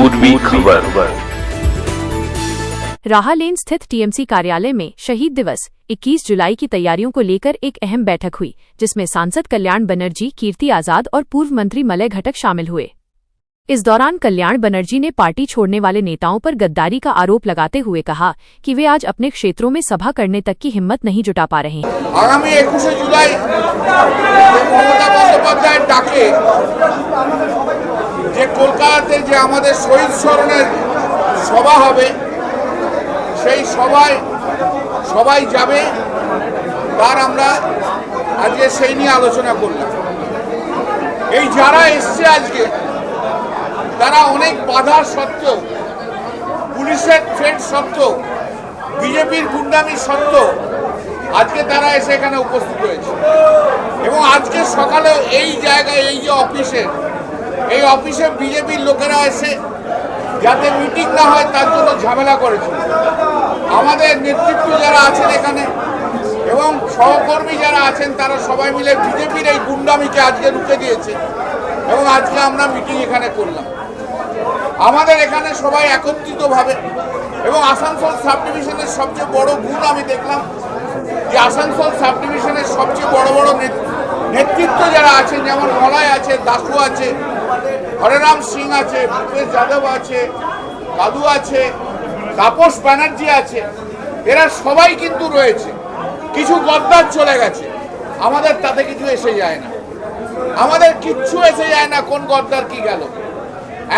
पूर्वी खबर। राहालेन स्थित टीएमसी कार्यालय में शहीद दिवस 21 जुलाई की तैयारियों को लेकर एक अहम बैठक हुई, जिसमें सांसद कल्याण बनर्जी, कीर्ति आजाद और पूर्व मंत्री मलय घटक शामिल हुए। इस दौरान कल्याण बनर्जी ने पार्टी छोड़ने वाले नेताओं पर गद्दारी का आरोप लगाते हुए कहा कि वे आज अपने क्षेत्रों में सभा करने तक की हिम्मत नहीं जुटा पा रहे हैं। आगामी 21 जुलाई ममता बंदोपाध्याय डाके যে কলকাতাতে যে আমাদের শহীদ স্মরণের সভা হবে, সেই সভায় সবাই যাবে, তার আমরা আজকে সেই নিয়ে আলোচনা করলাম। এই যারা এসছে আজকে, তারা অনেক বাধা সত্ত্বেও, পুলিশের থ্রেট সত্ত্বেও, বিজেপির গুন্ডামি সত্ত্বেও আজকে তারা এসে এখানে উপস্থিত হয়েছে। এবং আজকে সকালে এই জায়গায়, এই যে এই অফিসে বিজেপির লোকেরা এসে যাতে মিটিং না হয় তার জন্য ঝামেলা করেছে। আমাদের নেতৃত্ব যারা আছেন এখানে এবং সহকর্মী যারা আছেন, তারা সবাই মিলে বিজেপির এই গুন্ডামিকে আজকে রুখে দিয়েছে এবং আজকে আমরা মিটিং এখানে করলাম। আমাদের এখানে সবাই একত্রিতভাবে, এবং আসানসোল সাব ডিভিশনের সবচেয়ে বড় গুণ আমি দেখলাম যে আসানসোল সাব ডিভিশনের সবচেয়ে বড় বড় নেতৃত্ব যারা আছেন, যেমন মলয় আছে, দাসু আছে, হরেরাম সিং আছে, ভূপেশ যাদব আছে, কাদু আছে, তাপস ব্যানার্জি আছে, এরা সবাই কিন্তু রয়েছে। কিছু গদ্দার চলে গেছে, আমাদের তাতে কিছু এসে যায় না, আমাদের কিচ্ছু এসে যায় না কোন গদ্দার কি গেল।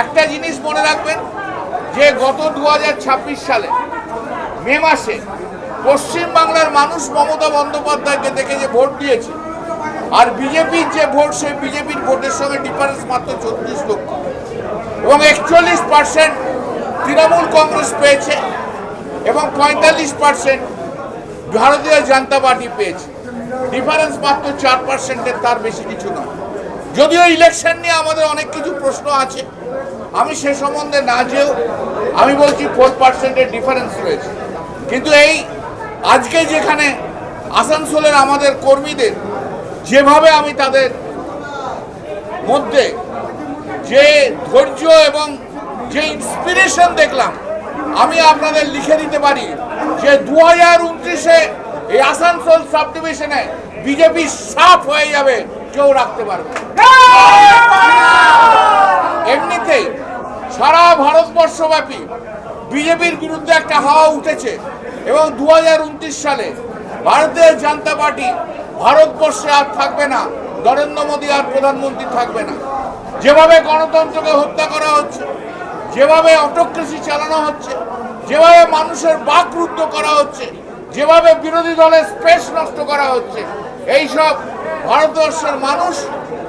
একটা জিনিস মনে রাখবেন যে গত 2026 সালে মে মাসে পশ্চিমবাংলার মানুষ মমতা বন্দ্যোপাধ্যায়কে দেখে যে ভোট দিয়েছে, আর বিজেপির যে ভোট, সেই বিজেপির ভোটের সঙ্গে ডিফারেন্স মাত্র 34 লক্ষ, এবং 41% তৃণমূল কংগ্রেস পেয়েছে এবং 45% ভারতীয় জনতা পার্টি পেয়েছে। ডিফারেন্স মাত্র 4%-এর, তার বেশি কিছু নয়। যদিও ইলেকশন নিয়ে আমাদের অনেক কিছু প্রশ্ন আছে, আমি সে সম্বন্ধে না যেও আমি বলছি 4%-এর ডিফারেন্স রয়েছে। কিন্তু এই আজকে যেখানে আসানসোলের আমাদের কর্মীদের যেভাবে আমি তাদের মধ্যে যে ধৈর্য এবং যে ইন্সপিরেশন দেখলাম, আমি আপনাদের লিখে দিতে পারি যে 2029-এ এই আসানসোল সাব ডিভিশনে বিজেপি সাফ হয়ে যাবে, কেউ রাখতে পারবে। এমনিতেই সারা ভারতবর্ষব্যাপী বিজেপির বিরুদ্ধে একটা হাওয়া উঠেছে এবং 2029 সালে ভারতীয় জনতা পার্টি ভারতবর্ষে আর থাকবে না, নরেন্দ্র মোদী আর প্রধানমন্ত্রী থাকবে না। যেভাবে গণতন্ত্রকে হত্যা করা হচ্ছে, যেভাবে অটোক্রেসি চালানো হচ্ছে, যেভাবে মানুষের বাকরুদ্ধ করা হচ্ছে, যেভাবে বিরোধী দলের স্পেস নষ্ট করা হচ্ছে, এইসব ভারতবর্ষের মানুষ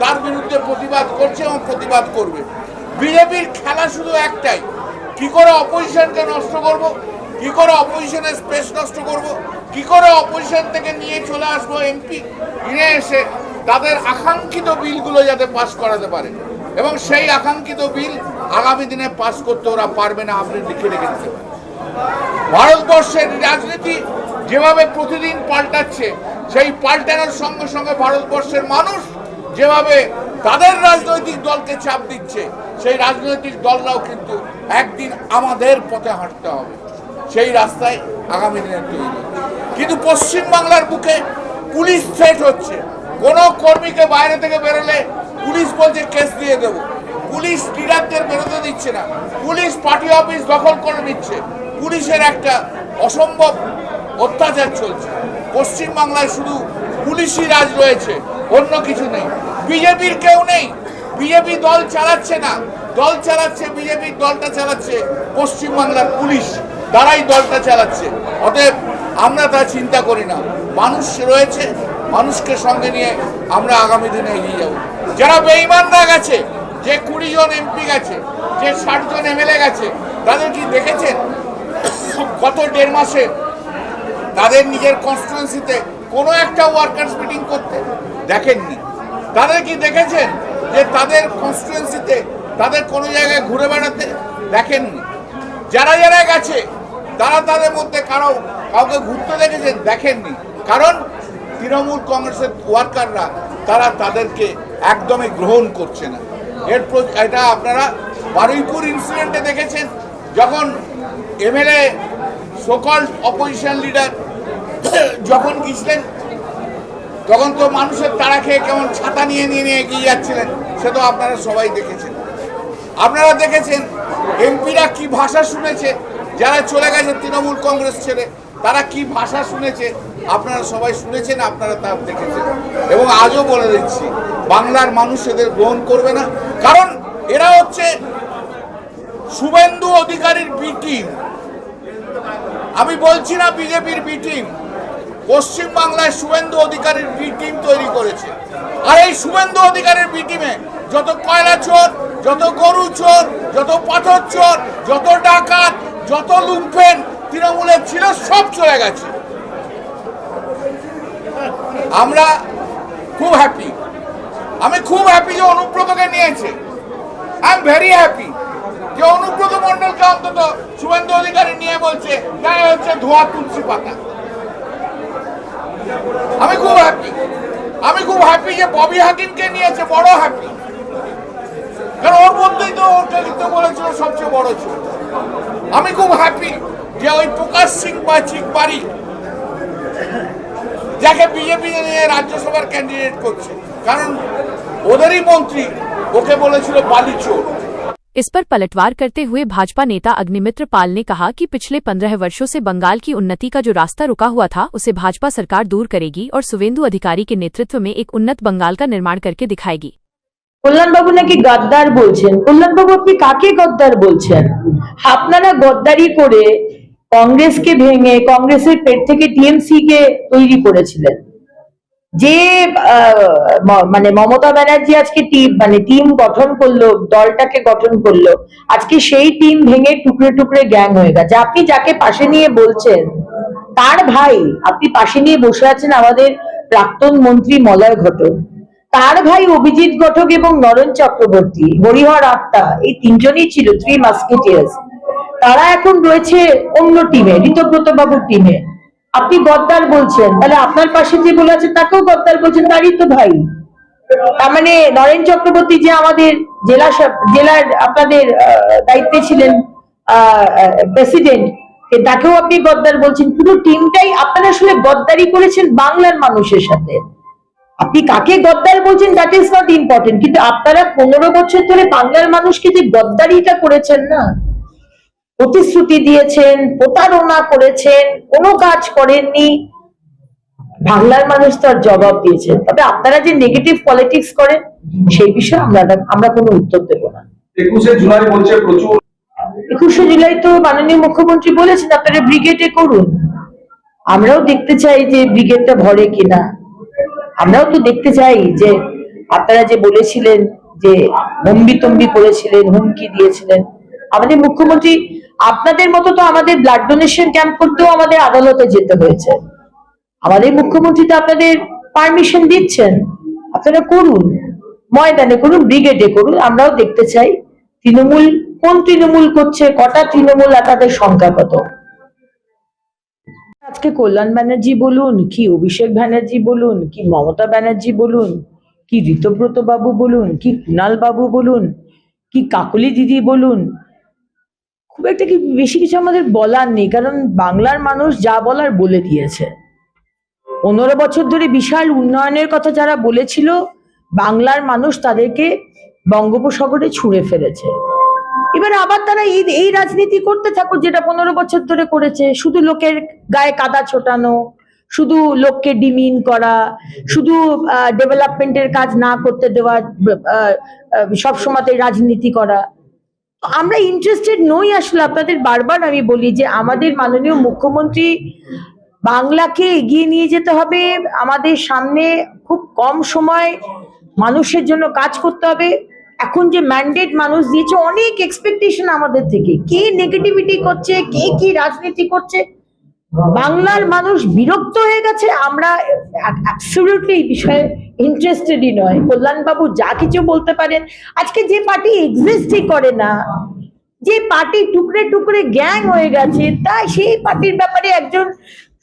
তার বিরুদ্ধে প্রতিবাদ করছে এবং প্রতিবাদ করবে। বিজেপির খেলা শুধু একটাই, কি করে অপোজিশনকে নষ্ট করব, কি করে অপোজিশনের স্পেস নষ্ট করব, কি করে অপোজিশন থেকে নিয়ে চলে আসবো এমপি, নিয়ে এসে তাদের আকাঙ্ক্ষিত বিলগুলো যাতে পাস করাতে পারে, এবং সেই আকাঙ্ক্ষিত বিল আগামী দিনে পাস করতে ওরা পারবে না। আপনি লিখে রেখে দিতে পারেন। ভারতবর্ষের রাজনীতি যেভাবে প্রতিদিন পাল্টাচ্ছে, সেই পাল্টানোর সঙ্গে সঙ্গে ভারতবর্ষের মানুষ যেভাবে তাদের রাজনৈতিক দলকে চাপ দিচ্ছে, সেই রাজনৈতিক দলরাও কিন্তু একদিন আমাদের পথে হাঁটতে হবে, সেই রাস্তায় আগামী দিনে তৈরি। কিন্তু পশ্চিমবাংলার বুকে পুলিশ থ্রেট হচ্ছে, কোনো কর্মীকে বাইরে থেকে বেরোলে পুলিশ বলছে কেস দিয়ে দেব, পুলিশ লিডারদের বেরোতে দিচ্ছে না, পুলিশ পার্টি অফিস দখল করে নিচ্ছে, পুলিশের একটা অসম্ভব অত্যাচার চলছে। পশ্চিমবাংলায় শুধু পুলিশই রাজ রয়েছে, অন্য কিছু নেই। বিজেপির কেউ নেই, বিজেপি দল চালাচ্ছে না, দল চালাচ্ছে বিজেপির দলটা চালাচ্ছে পশ্চিমবাংলার পুলিশ, তারাই দলটা চালাচ্ছে। অতএব আমরা তা চিন্তা করি না, মানুষ রয়েছে, মানুষকে সঙ্গে নিয়ে আমরা আগামী দিনে এগিয়ে যাব। যারা বেঈমানরা গেছে, যে 20 জন এমপি গেছে, যে 60 জন এমএলএ গেছে, তাদের কি দেখেছেন গত 1.5 মাসে তাদের নিজের কনস্টিটুয়েন্সিতে কোনো একটা ওয়ার্কার্স মিটিং করতে দেখেননি? তাদের কি দেখেছেন যে তাদের কনস্টিটুয়েন্সিতে তাদের কোনো জায়গায় ঘুরে বেড়াতে দেখেননি? যারা যারা গেছে তারা তাদের মধ্যে কাউকে ঘুরতে দেখেছেন? দেখেননি। কারণ তৃণমূল কংগ্রেসের ওয়ার্কাররা তারা তাদেরকে একদমই গ্রহণ করছে না। এটা আপনারা বারুইপুর ইনসিডেন্টে দেখেছেন, যখন এমএলএ সকল অপোজিশন লিডার যখন গিয়েছিলেন, তখন তো মানুষের তাড়া খেয়ে কেমন ছাতা নিয়ে এগিয়ে যাচ্ছিলেন, সে তো আপনারা সবাই দেখেছেন। আপনারা দেখেছেন এমপিরা কি ভাষা শুনেছে, যারা চলে গেছে তৃণমূল কংগ্রেস ছেড়ে, তারা কি ভাষা শুনেছে আপনারা সবাই শুনেছেন, আপনারা তা দেখেছেন। এবং আজও বলে দিচ্ছি, বাংলার মানুষ এদের গ্রহণ করবে না, কারণ এরা হচ্ছে শুভেন্দু অধিকারীর বি টিম। আমি বলছি না বিজেপির বি টিম, পশ্চিম বাংলায় শুভেন্দু অধিকারীর বি টিম তৈরি করেছে। আর এই শুভেন্দু অধিকারীর বি টিমে যত কয়লা চোর, যত গরু চোর, যত পাথর চোর, যত ডাকাত, যত লুম্পেন তৃণমূলের ছিল, সব চলে গেছে। আমরা খুব হ্যাপি, আমি খুব হ্যাপি যে অনুব্রতকে নিয়েছে। আই এম ভেরি হ্যাপি যে অনুব্রত মণ্ডলকে অন্তত শুভেন্দু অধিকারী নিয়ে বলছে গায়ে হচ্ছে ধোয়া তুলসী পাতা। আমি খুব হ্যাপি, আমি খুব হ্যাপি যে ববি হাকিমকে নিয়েছে, বড় হ্যাপি, কারণ ওর মধ্যেই তো ওটা লিখতে বলেছিল সবচেয়ে বড় চোর। আমি খুব হ্যাপি যে ওই প্রকাশ সিং বা চিকবাড়ি, যাকে বিজেপি নিয়ে রাজ্যসভার ক্যান্ডিডেট করছে, কারণ ওদেরই মন্ত্রী ওকে বলেছিল বালি চোর। इस पर पलटवार करते हुए भाजपा नेता अग्निमित्र पाल ने कहा कि पिछले 15 वर्षों से बंगाल की उन्नति का जो रास्ता रुका हुआ था, उसे भाजपा सरकार दूर करेगी और शुभेंदु अधिकारी के नेतृत्व में एक उन्नत बंगाल का निर्माण करके दिखाएगी। কল্যাণ বাবু নাকি গদ্দার বলছেন। কল্যাণ বাবু, আপনি কাকে গদ্দার বলছেন? আপনারা গদ্দারি করে কংগ্রেসকে ভেঙে কংগ্রেসের পেট থেকে টিএমসি কে তৈরি করেছিলেন। যে মানে মমতা ব্যানার্জি আজকে টিম গঠন করলো, দলটাকে গঠন করলো, আজকে সেই টিম ভেঙে টুকরে টুকরে গ্যাং হয়ে গেছে। আপনি যাকে পাশে নিয়ে বলছেন তার ভাই, আপনি পাশে নিয়ে বসে আছেন আমাদের প্রাক্তন মন্ত্রী মলয় ঘটক, তার ভাই অভিজিৎ ঘটক এবং নরেন চক্রবর্তী, হরিহর আত্মা, এই তিনজনই ছিল থ্রি মাস্কেটিয়ার্স। তারা এখন রয়েছে অন্য টিমে, ঋতব্রত বাবুর টিমে। আপনি গদ্দার বলছেন, তাহলে আপনার পাশে যে বলে আছে তাকেও গদ্দার বলছেন, তারই তো ভাই। তার মানে নরেন চক্রবর্তী যে আমাদের জেলার আপনাদের দায়িত্বে ছিলেন প্রেসিডেন্ট, তাকেও আপনি গদ্দার বলছেন। পুরো টিমটাই আপনারা আসলে গদ্দারি করেছেন বাংলার মানুষের সাথে। আপনি কাকে গদ্দার বলছেন দ্যাট ইজ নট ইম্পর্টেন্ট, কিন্তু আপনারা 15 বছর ধরে বাংলার মানুষকে যে গদ্দারিটা করেছেন না, প্রতিশ্রুতি দিয়েছেন, প্রতারণা করেছেন, কোনো কাজ করেননি, বাংলার মানুষ তার জবাব দিয়েছেন। তবে আপনারা যে নেগেটিভ পলিটিক্স করেন সেই বিষয়ে আমরা কোনো উত্তর দেব না। 21শে জুলাই বলছে প্রচুর, 21শে জুলাই তো মাননীয় মুখ্যমন্ত্রী বলেছেন আপনারা ব্রিগেডে করুন। আমরাও দেখতে চাই যে ব্রিগেডটা ভরে কিনা, আমরাও তো দেখতে চাই যে আপনারা যে বলেছিলেন যে হম্বিতম্বি করেছিলেন, হুমকি দিয়েছিলেন। আমাদের মুখ্যমন্ত্রী, আপনাদের মতো তো আমাদের ব্লাড ডোনেশন ক্যাম্প করতেও আমাদের আদালতে যেতে হয়েছে। আমাদের মুখ্যমন্ত্রী তো আপনাদের পারমিশন দিচ্ছেন, আপনারা করুন, ময়দানে করুন, ব্রিগেডে করুন। আমরাও দেখতে চাই তৃণমূল কোন তৃণমূল করছে, কটা তৃণমূল আর তাদের সংখ্যা কত। আজকে কল্যাণ ব্যানার্জি বলুন, কি অভিষেক ব্যানার্জি বলুন, কি মমতা ব্যানার্জি বলুন, কি ঋতব্রত বাবু বলুন, কি কুণাল বাবু বলুন, কি কাকলি দিদি বলুন, খুব একটা কি বেশি কিছু আমাদের বলার নেই, কারণ বাংলার মানুষ যা বলার বলে দিয়েছে। 15 বছর ধরে বিশাল উন্নয়নের কথা যারা বলেছিল, বাংলার মানুষ তাদেরকে বঙ্গোপসাগরে ছুঁড়ে ফেলেছে। এবার আবার তারা এই রাজনীতি করতে থাকো যেটা 15 বছর ধরে করেছে, শুধু লোকের গায়ে কাদা ছোটানো, শুধু লোককে ডিমিন করা, শুধু ডেভেলপমেন্টের কাজ না করতে দেওয়া, সবসময় রাজনীতি করা। আমরা ইন্টারেস্টেড নই আসলে। আপনাদের বারবার আমি বলি যে আমাদের মাননীয় মুখ্যমন্ত্রী, বাংলাকে এগিয়ে নিয়ে যেতে হবে, আমাদের সামনে খুব কম সময় মানুষের জন্য কাজ করতে হবে। এখন যে ম্যান্ডেট মানুষ দিয়েছে, অনেক এক্সপেকটেশন আমাদের থেকে, কে নেগেটিভিটি করছে, কে কি রাজনীতি করছে, বাংলার মানুষ বিরক্ত হয়ে গেছে। আমরা অ্যাবসলিউটলি এই বিষয়ে ইন্টারেস্টেডই নয়। কল্যাণ বাবু যা কিছু বলতে পারেন, আজকে যে পার্টি এক্সিস্টই করে না, যে পার্টি টুকরে টুকরে গ্যাং হয়ে গেছে, তাই সেই পার্টির ব্যাপারে একজন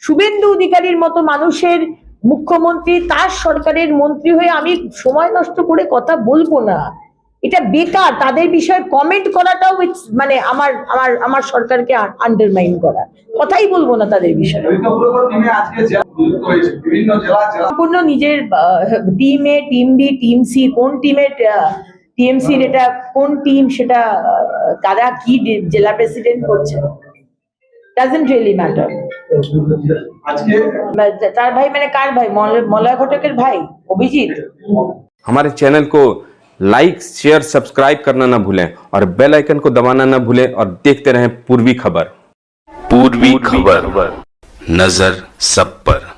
শুভেন্দু অধিকারীর মতো মানুষের মুখ্যমন্ত্রী, তার সরকারের মন্ত্রী হয়ে আমি সময় নষ্ট করে কথা বলবো না। এটা বেকার, তাদের বিষয়ে কমেন্ট করাটাও মানে আমার আমার আমার সরকারকে আন্ডারমাইন করা, কথাই বলবো না তাদের বিষয়ে। টিমে আজকে যুক্ত হয়েছে বিভিন্ন জেলা সম্পূর্ণ নিজের টিমে, টিম বি, টিম সি, কোন টিমের টিএমসির এটা কোন টিম, সেটা তারা কি জেলা প্রেসিডেন্ট করছে, ডাজন্ট রিয়েলি ম্যাটার। আজকে তার ভাই মানে কার ভাই? মলয় ঘটকের ভাই অভিজিৎ। हमारे चैनल को लाइक शेयर सब्सक्राइब करना ना भूलें और बेल आइकन को दबाना ना भूलें और देखते रहें पूर्वी खबर। पूर्वी खबर, नजर सब पर।